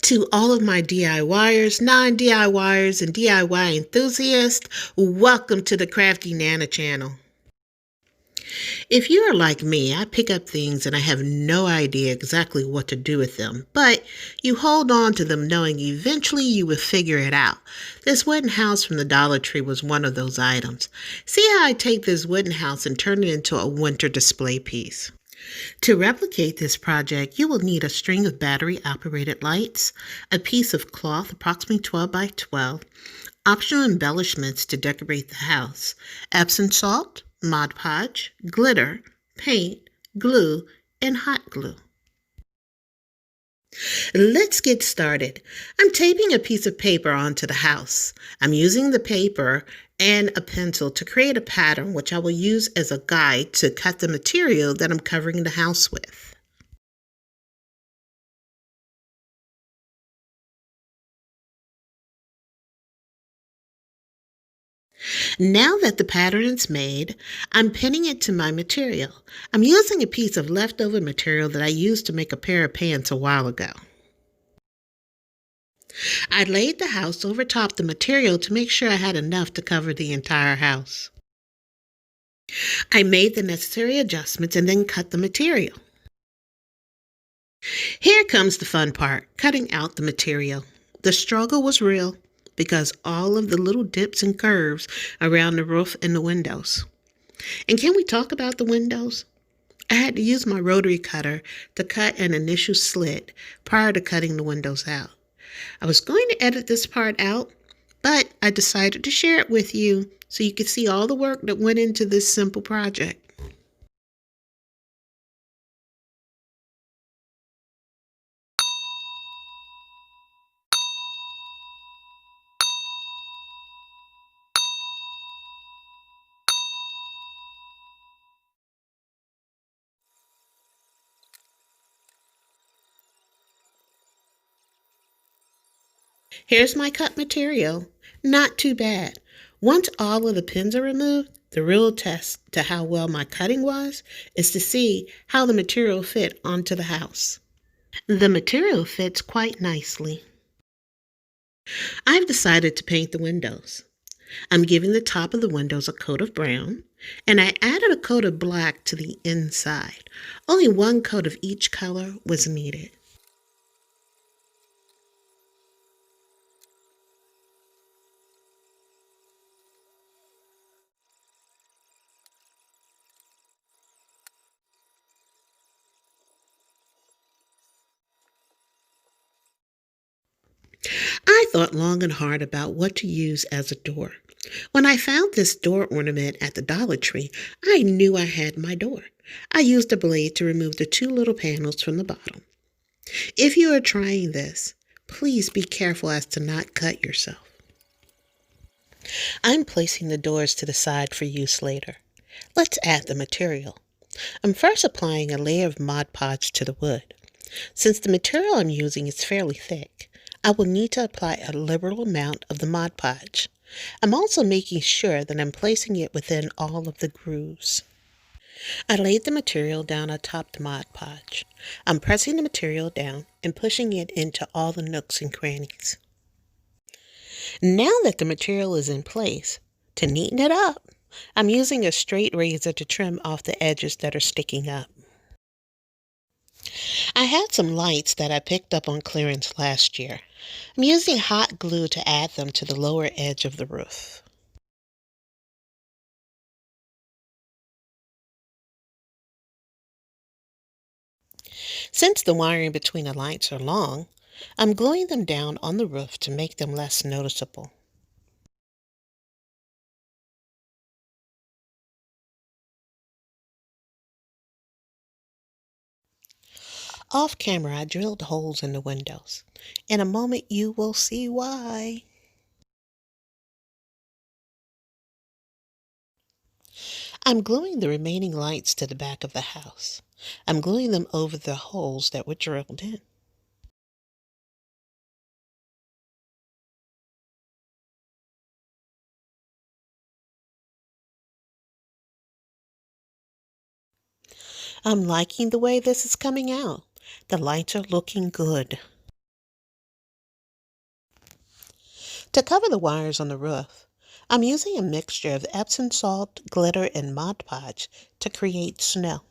To all of my DIYers, non-DIYers, and DIY enthusiasts, welcome to the Crafty Nana channel. If you are like me, I pick up things and I have no idea exactly what to do with them, but you hold on to them knowing eventually you will figure it out. This wooden house from the Dollar Tree was one of those items. See how I take this wooden house and turn it into a winter display piece. To replicate this project, you will need a string of battery-operated lights, a piece of cloth approximately 12 by 12, optional embellishments to decorate the house, Epsom salt, Mod Podge, glitter, paint, glue, and hot glue. Let's get started. I'm taping a piece of paper onto the house. I'm using the paper and a pencil to create a pattern which I will use as a guide to cut the material that I'm covering the house with. Now that the pattern is made, I'm pinning it to my material. I'm using a piece of leftover material that I used to make a pair of pants a while ago. I laid the house over top the material to make sure I had enough to cover the entire house. I made the necessary adjustments and then cut the material. Here comes the fun part, cutting out the material. The struggle was real because all of the little dips and curves around the roof and the windows. And can we talk about the windows? I had to use my rotary cutter to cut an initial slit prior to cutting the windows out. I was going to edit this part out, but I decided to share it with you so you could see all the work that went into this simple project. Here's my cut material. Not too bad. Once all of the pins are removed, the real test to how well my cutting was is to see how the material fit onto the house. The material fits quite nicely. I've decided to paint the windows. I'm giving the top of the windows a coat of brown, and I added a coat of black to the inside. Only one coat of each color was needed. I thought long and hard about what to use as a door. When I found this door ornament at the Dollar Tree, I knew I had my door. I used a blade to remove the two little panels from the bottom. If you are trying this, please be careful as to not cut yourself. I'm placing the doors to the side for use later. Let's add the material. I'm first applying a layer of Mod Podge to the wood. Since the material I'm using is fairly thick, I will need to apply a liberal amount of the Mod Podge. I'm also making sure that I'm placing it within all of the grooves. I laid the material down atop the Mod Podge. I'm pressing the material down and pushing it into all the nooks and crannies. Now that the material is in place, to neaten it up, I'm using a straight razor to trim off the edges that are sticking up. I had some lights that I picked up on clearance last year. I'm using hot glue to add them to the lower edge of the roof. Since the wiring between the lights are long, I'm gluing them down on the roof to make them less noticeable. Off camera, I drilled holes in the windows. In a moment, you will see why. I'm gluing the remaining lights to the back of the house. I'm gluing them over the holes that were drilled in. I'm liking the way this is coming out. The lights are looking good. To cover the wires on the roof, I'm using a mixture of Epsom salt, glitter, and Mod Podge to create snow.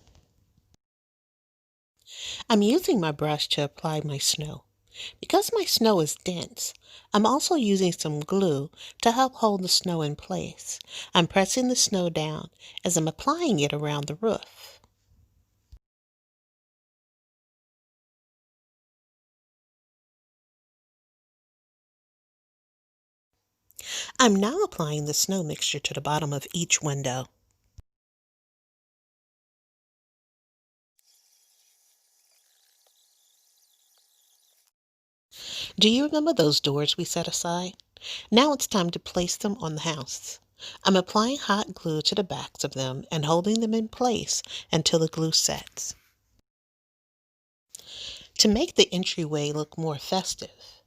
I'm using my brush to apply my snow. Because my snow is dense, I'm also using some glue to help hold the snow in place. I'm pressing the snow down as I'm applying it around the roof. I'm now applying the snow mixture to the bottom of each window. Do you remember those doors we set aside? Now it's time to place them on the house. I'm applying hot glue to the backs of them and holding them in place until the glue sets. To make the entryway look more festive,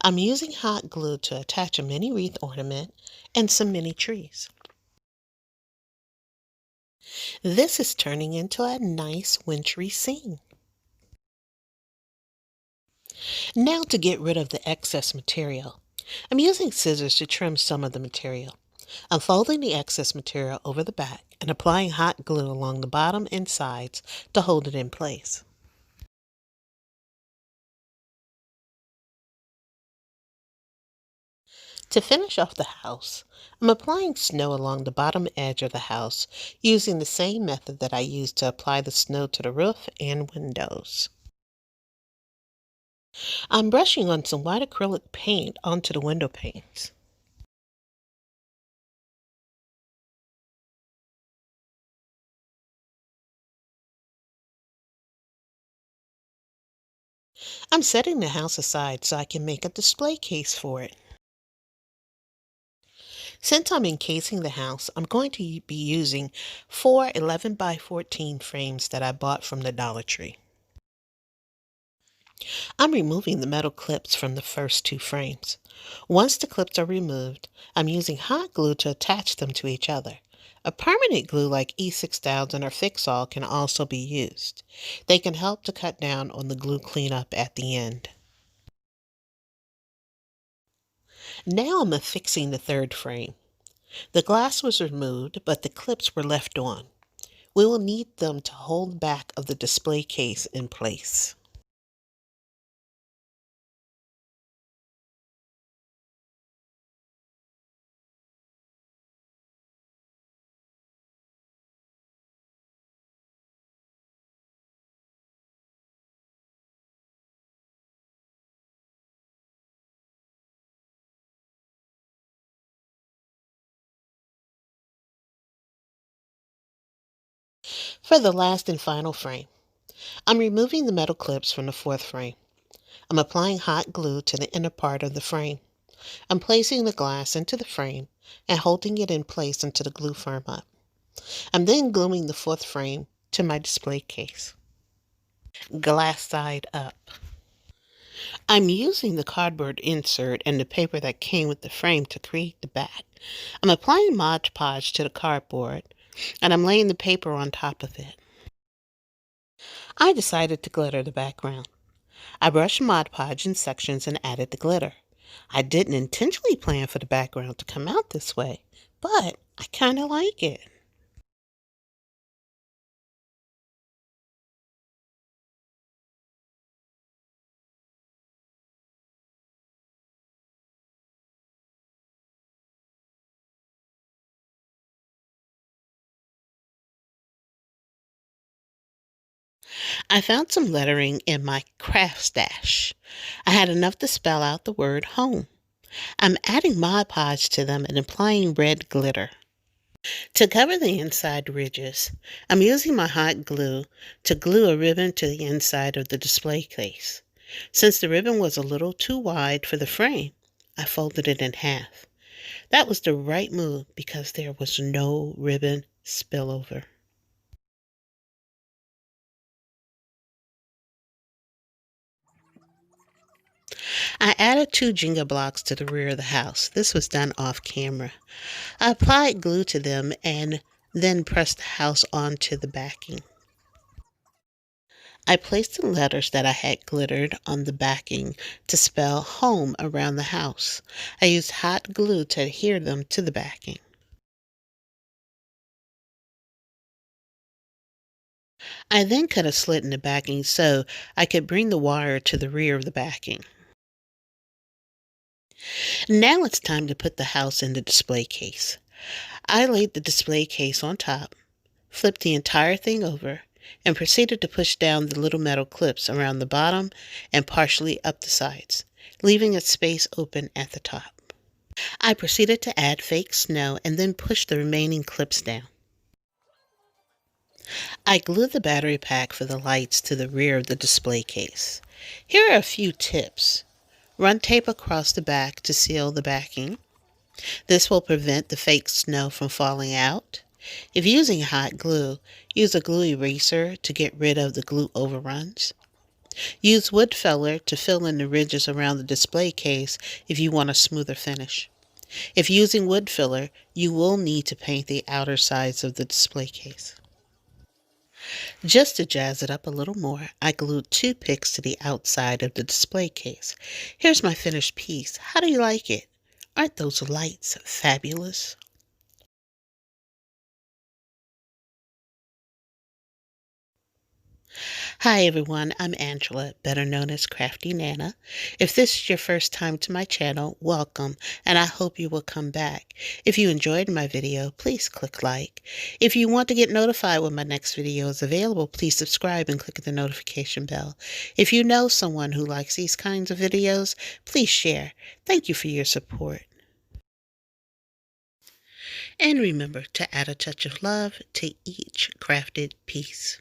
I'm using hot glue to attach a mini wreath ornament and some mini trees. This is turning into a nice wintry scene. Now to get rid of the excess material. I'm using scissors to trim some of the material. I'm folding the excess material over the back and applying hot glue along the bottom and sides to hold it in place. To finish off the house, I'm applying snow along the bottom edge of the house using the same method that I used to apply the snow to the roof and windows. I'm brushing on some white acrylic paint onto the window panes. I'm setting the house aside so I can make a display case for it. Since I'm encasing the house, I'm going to be using 4 11 by 14 frames that I bought from the Dollar Tree. I'm removing the metal clips from the first 2 frames. Once the clips are removed, I'm using hot glue to attach them to each other. A permanent glue like E6000 or Fix-All can also be used. They can help to cut down on the glue cleanup at the end. Now I'm affixing the 3rd frame. The glass was removed, but the clips were left on. We will need them to hold the back of the display case in place. For the last and final frame, I'm removing the metal clips from the 4th frame. I'm applying hot glue to the inner part of the frame. I'm placing the glass into the frame and holding it in place until the glue firm up. I'm then gluing the 4th frame to my display case. Glass side up. I'm using the cardboard insert and the paper that came with the frame to create the back. I'm applying Mod Podge to the cardboard and I'm laying the paper on top of it. I decided to glitter the background. I brushed Mod Podge in sections and added the glitter. I didn't intentionally plan for the background to come out this way, but I kind of like it. I found some lettering in my craft stash. I had enough to spell out the word home. I'm adding Mod Podge to them and applying red glitter. To cover the inside ridges, I'm using my hot glue to glue a ribbon to the inside of the display case. Since the ribbon was a little too wide for the frame, I folded it in half. That was the right move because there was no ribbon spillover. I added 2 Jenga blocks to the rear of the house. This was done off camera. I applied glue to them and then pressed the house onto the backing. I placed the letters that I had glittered on the backing to spell home around the house. I used hot glue to adhere them to the backing. I then cut a slit in the backing so I could bring the wire to the rear of the backing. Now it's time to put the house in the display case. I laid the display case on top, flipped the entire thing over, and proceeded to push down the little metal clips around the bottom and partially up the sides, leaving a space open at the top. I proceeded to add fake snow and then push the remaining clips down. I glued the battery pack for the lights to the rear of the display case. Here are a few tips. Run tape across the back to seal the backing. This will prevent the fake snow from falling out. If using hot glue, use a glue eraser to get rid of the glue overruns. Use wood filler to fill in the ridges around the display case if you want a smoother finish. If using wood filler, you will need to paint the outer sides of the display case. Just to jazz it up a little more, I glued 2 picks to the outside of the display case. Here's my finished piece. How do you like it? Aren't those lights fabulous? Hi everyone, I'm Angela, better known as Crafty Nana. If this is your first time to my channel, welcome, and I hope you will come back. If you enjoyed my video, please click like. If you want to get notified when my next video is available, please subscribe and click the notification bell. If you know someone who likes these kinds of videos, please share. Thank you for your support. And remember to add a touch of love to each crafted piece.